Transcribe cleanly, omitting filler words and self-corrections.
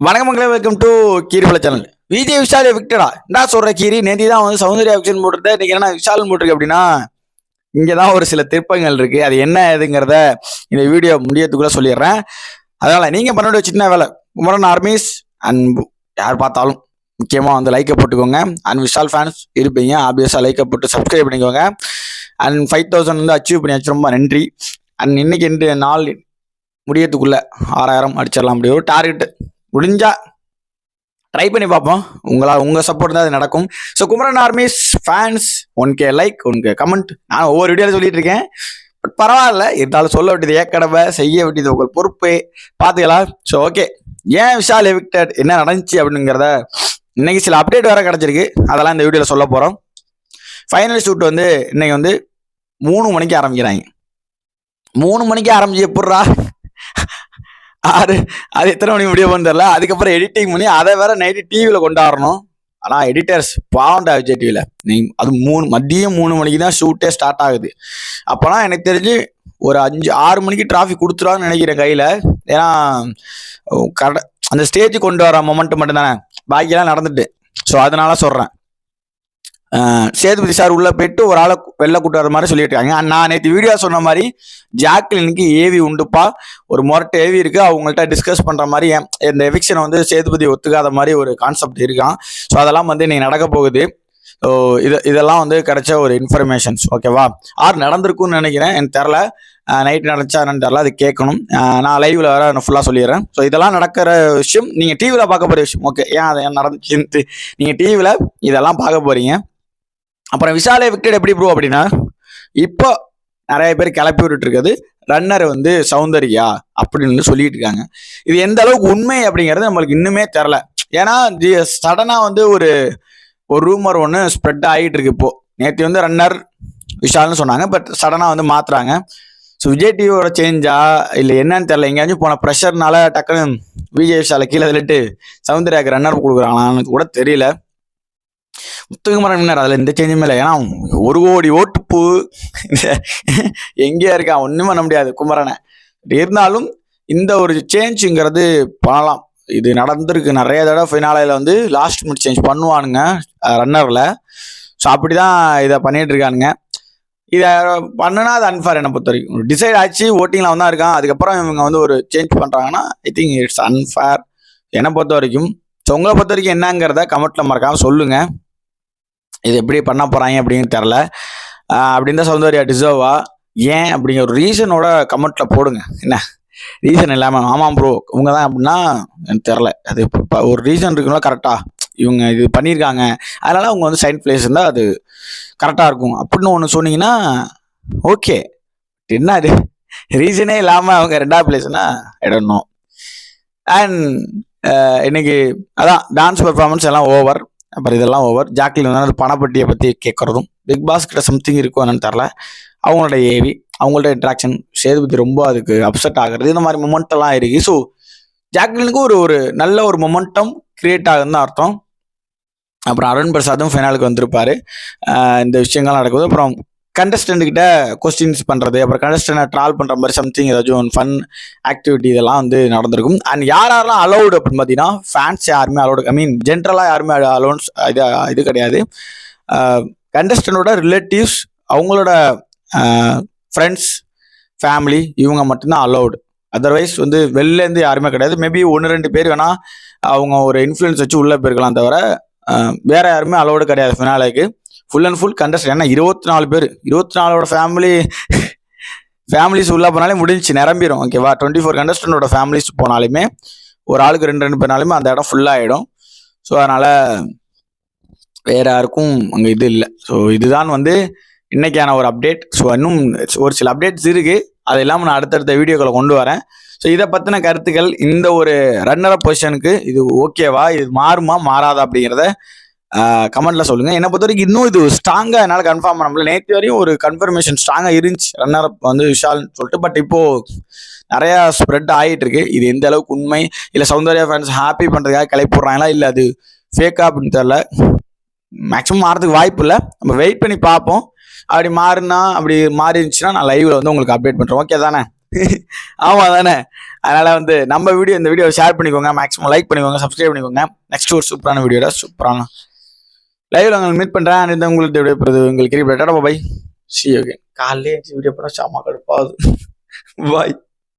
வணக்கம் மக்களே, welcome to கீரிபல சேனல். விஜய் விஷால் விக்டடா என்ன சொல்ற கீரி? நேற்று தான் வந்து சௌந்தர்யா விக்ஷன் போட்டுருந்தேன். இன்னைக்கு என்ன விஷால் போட்டிருக்கு அப்படின்னா, இங்கதான் ஒரு சில திருப்பங்கள் இருக்கு. அது என்ன ஏதுங்கிறத இந்த வீடியோ முடியறதுக்குள்ள சொல்லிடுறேன். அதனால நீங்க பண்ண வேண்டிய சின்ன வேலை, குமரன் ஆர்மிஸ் அண்ட் யார் பார்த்தாலும் முக்கியமா வந்து லைக்கை போட்டுக்கோங்க. அண்ட் விஷால் ஃபேன்ஸ் இருப்பீங்க, ஆப்வியஸா லைக்கை போட்டு சப்ஸ்கிரைப் பண்ணிக்கோங்க. அண்ட் 5000 வந்து அச்சீவ் பண்ணியாச்சு, ரொம்ப நன்றி. அண்ட் இன்னைக்கு இந்த நாள் முடியறதுக்குள்ள 6000 அடிச்சிடலாம். அப்படி ஒரு டார்கெட் முடிஞ்சா ட்ரை பண்ணி பார்ப்போம். உங்க சப்போர்ட் தான் அது நடக்கும். So Kumaran armies fans 1K like, 1K comment. நான் ஒவ்வொரு வீடியோவில் சொல்லிட்டு இருக்கேன், பட் பரவாயில்ல, இருந்தாலும் சொல்ல வேண்டியது ஏக்கடவை, செய்ய வேண்டியது உங்கள் பொறுப்பு, பார்த்துக்கலாம். ஸோ ஓகே, ஏன் விஷால் எவிக்டட், என்ன நடந்துச்சு அப்படிங்கிறத இன்னைக்கு சில அப்டேட் வேற கிடைச்சிருக்கு, அதெல்லாம் இந்த வீடியோவில் சொல்ல போகிறோம். ஃபைனல் ஷூட் வந்து இன்னைக்கு வந்து 3 மணிக்கு ஆரம்பிக்கிறாங்க. 3 மணிக்கு ஆரம்பிச்சு எப்பட்றா அது எத்தனை மணி முடியும்னு தெரியல. அதுக்கப்புறம் எடிட்டிங் பண்ணி அதை வேற நைட்டு டிவியில கொண்டாடணும். ஆனா எடிட்டர்ஸ் பாவண்டா விஜய் டிவியில. அது மதியம் 3 மணிக்கு தான் ஷூட்டே ஸ்டார்ட் ஆகுது. அப்போனா எனக்கு தெரிஞ்சு ஒரு 5-6 மணிக்கு டிராஃபிக் கொடுத்துருவான்னு நினைக்கிறேன் கையில. ஏன்னா அந்த ஸ்டேஜ் கொண்டு வர மொமெண்ட் மட்டும் தானே, பாக்கியெல்லாம் நடந்துட்டு. ஸோ அதனால சொல்றேன், சேதுபதி சார் உள்ள போயிட்டு ஒரு ஆளை வெளில கூட்டு வர மாதிரி சொல்லிட்டு இருக்காங்க. நான் நேற்று வீடியோ சொன்ன மாதிரி ஜாக்லினுக்கு ஏவி உண்டுப்பா, ஒரு மொரட்டு ஏவி இருக்கு, அவங்கள்ட்ட டிஸ்கஸ் பண்ற மாதிரி இந்த எவிக்ஷனை வந்து சேதுபதி ஒத்துக்காத மாதிரி ஒரு கான்செப்ட் இருக்கான். ஸோ அதெல்லாம் வந்து இன்னைக்கு நடக்க போகுது. ஸோ இதெல்லாம் வந்து கிடைச்ச ஒரு இன்ஃபர்மேஷன்ஸ், ஓகேவா? நடந்திருக்கும்னு நினைக்கிறேன், எனக்கு தெரில. நைட் நடந்துச்சா என்னன்னு தெரில, அது கேட்கணும். நான் லைவ்ல வேற நான் ஃபுல்லாக சொல்லிடுறேன். ஸோ இதெல்லாம் நடக்கிற விஷயம் நீங்கள் டிவியில் பார்க்க போகிற விஷயம். ஓகே, ஏன் அதை நடந்துச்சுன்ட்டு நீங்கள் டிவியில் இதெல்லாம் பார்க்க போறீங்க. அப்புறம் விஷாலை விக்டட் எப்படி ப்ரூவ் அப்படின்னா, இப்போ நிறைய பேர் கிளப்பி விட்டுட்டு இருக்குது ரன்னர் வந்து சௌந்தர்யா அப்படின்னு சொல்லிட்டு இருக்காங்க. இது எந்த அளவுக்கு உண்மை அப்படிங்கிறது நம்மளுக்கு இன்னுமே தெரில. ஏன்னா சடனா வந்து ஒரு ரூமர் ஒன்று ஸ்ப்ரெட் ஆகிட்டு இருக்கு. இப்போ நேற்று வந்து ரன்னர் விஷால்னு சொன்னாங்க, பட் சடனா வந்து மாத்துறாங்க. ஸோ விஜய் டிவியோட சேஞ்சா இல்லை என்னன்னு தெரியல. எங்கேயாச்சும் போன ப்ரெஷர்னால டக்குன்னு விஜய் விஷாலை கீழே தள்ளிட்டு சௌந்தர்யாவுக்கு ரன்னர் கொடுக்குறாங்களான்னு கூட தெரியல. முத்துக்குமரன் அதில் எந்த சேஞ்சுமே இல்லை. ஏன்னா 1 கோடி ஓட்டுப்பு எங்கேயா இருக்கா, ஒன்றும் பண்ண முடியாது குமரனை. இருந்தாலும் இந்த ஒரு சேஞ்சுங்கிறது பண்ணலாம். இது நடந்திருக்கு நிறைய தடவை. ஃபினாலையில் வந்து லாஸ்ட் மினிட் சேஞ்ச் பண்ணுவானுங்க ரன்னரில். ஸோ அப்படி தான் இதை பண்ணிட்டு இருக்கானுங்க. இதை பண்ணுனா அது அன்ஃபேர் என்னை பொறுத்த வரைக்கும். டிசைட் ஆச்சு, ஓட்டிங்கில் தான் இருக்கான், அதுக்கப்புறம் இவங்க வந்து ஒரு சேஞ்ச் பண்ணுறாங்கன்னா ஐ திங்க் இட்ஸ் அன்ஃபேர் என்னை பொறுத்த வரைக்கும். ஸோ உங்களை பொறுத்த வரைக்கும் என்னங்கிறத கமெண்ட்ல மறக்காம சொல்லுங்க. இது எப்படி பண்ண போறாங்க அப்படின்னு தெரில. அப்படின்னு தான் சௌந்தர்யா டிசர்வா ஏன் அப்படிங்கிற ஒரு ரீசனோட கமெண்ட்ல போடுங்க. என்ன ரீசன் இல்லாமல் ஆமாம் ப்ரோ இவங்க தான் அப்படின்னா எனக்கு தெரில. அது ஒரு ரீசன் இருக்குங்களா, கரெக்டா இவங்க இது பண்ணியிருக்காங்க, அதனால அவங்க வந்து சைன் பிளேஸ் இருந்தால் அது கரெக்டாக இருக்கும் அப்படின்னு ஒன்று சொன்னீங்கன்னா ஓகே. என்ன அது ரீசனே இல்லாமல் அவங்க 2வது பிளேஸ்னா இடணும். அண்ட் இன்னைக்கு அதான் டான்ஸ் பெர்ஃபார்மன்ஸ் எல்லாம் ஓவர். அப்புறம் இதெல்லாம் ஓவர். ஜாக்லின் வந்து பணப்பட்டியை பற்றி கேட்கறதும், பிக் பாஸ் கிட்ட சம்திங் இருக்கும் என்னன்னு தெரில. அவங்களோட ஏவி, அவங்கள்ட்ட இன்ட்ராக்ஷன், சேதுபதி ரொம்ப அதுக்கு அப்செட் ஆகுறது, இந்த மாதிரி மொமெண்டெல்லாம் இருக்கு. ஸோ ஜாக்லினுக்கு ஒரு நல்ல ஒரு மொமெண்டம் கிரியேட் ஆகுதுன்னு தான் அர்த்தம். அப்புறம் அருண் பிரசாதும் ஃபைனலுக்கு வந்திருப்பாரு. இந்த விஷயங்கள்லாம் நடக்குது. அப்புறம் கண்டஸ்டன்ட் கிட்ட கொஸ்டின்ஸ் பண்ணுறது, அப்புறம் கண்டஸ்டன்ட் ட்ரால் பண்ணுற மாதிரி சம்திங் ஏதாச்சும் ஃபன் ஆக்டிவிட்டி இதெல்லாம் வந்து நடந்திருக்கும். அண்ட் யாரெல்லாம் அலௌடு அப்படின்னு பார்த்தீங்கன்னா, ஃபேன்ஸ் யாருமே அலௌடு, ஐ மீன் ஜென்ரலாக யாருமே அலௌன்ஸ் இது கிடையாது. கண்டஸ்டன்டோட ரிலேட்டிவ்ஸ், அவங்களோட ஃப்ரெண்ட்ஸ், ஃபேமிலி, இவங்க மட்டும்தான் அலௌடு. அதர்வைஸ் வந்து வெளிலேருந்து யாருமே கிடையாது. மேபி 1-2 பேர் வேணால் அவங்க ஒரு இன்ஃப்ளூயன்ஸ் வச்சு உள்ளே போயிருக்கலாம், தவிர வேற யாருமே அலௌடு கிடையாது ஃபினாலேக்கு. Full and full contestant. ஏன்னா 24 பேர், 24ஓட ஃபேமிலிஸ் உள்ளே போனாலே முடிஞ்சு நிரம்பிடும், ஓகேவா? 24 கண்டஸ்டன்டோட ஃபேமிலிஸ் போனாலுமே ஒரு ஆளுக்கு 2 பேர்னாலுமே அந்த இடம் ஃபுல்லாகிடும். ஸோ அதனால் வேற யாருக்கும் அங்கே இது இல்லை. ஸோ இதுதான் வந்து இன்னைக்கான ஒரு அப்டேட். ஸோ இன்னும் ஒரு சில அப்டேட்ஸ் இருக்குது, அது இல்லாமல் நான் அடுத்தடுத்த வீடியோக்களை கொண்டு வரேன். ஸோ இதை பற்றின கருத்துக்கள், இந்த ஒரு ரன்னர் பொசிஷனுக்கு இது ஓகேவா, இது மாறுமா மாறாதா அப்படிங்கிறத கமெண்ட்ல சொல்லுங்க. என்னை பொறுத்த வரைக்கும் இன்னும் இது ஸ்ட்ராங்கா என்னால் கன்ஃபார்ம் பண்ண முடியல. நேற்று வரையும் ஒரு கன்ஃபர்மேஷன் ஸ்ட்ராங்கா இருந்துச்சு ரன்னர் வந்து விஷால்னு சொல்லிட்டு. பட் இப்போ நிறைய ஸ்ப்ரெட் ஆகிட்டு இருக்கு. இது எந்த அளவுக்கு உண்மை, இல்லை சௌந்தர்யா ஃபேன்ஸ் ஹாப்பி பண்றதுக்காக கிளப்பி போடுறாங்களா, இல்லை அது ஃபேக்கா அப்படின்னு தெரியல. மேக்ஸிமம் மாறதுக்கு வாய்ப்பு இல்லை, நம்ம வெயிட் பண்ணி பார்ப்போம். அப்படி மாறினா, அப்படி மாறி இருந்துச்சுன்னா நான் லைவ்ல வந்து உங்களுக்கு அப்டேட் பண்றேன். ஓகே தானே? ஆமா தானே. அதனால வந்து நம்ம இந்த வீடியோ ஷேர் பண்ணிக்கோங்க, மேக்ஸிமம் லைக் பண்ணிக்கோங்க, சப்ஸ்கிரைப் பண்ணிக்கோங்க. நெக்ஸ்ட் ஒரு சூப்பரான வீடியோட சூப்பரான லைவ்ல உங்களை மீட் பண்றேன். இந்த உங்களுக்கு விடைபெறுது உங்களுக்கு cricket. Bye. See you again. காலையிலே வீடியோ பண்ண சாமா கடுப்பாகுது. பாய்.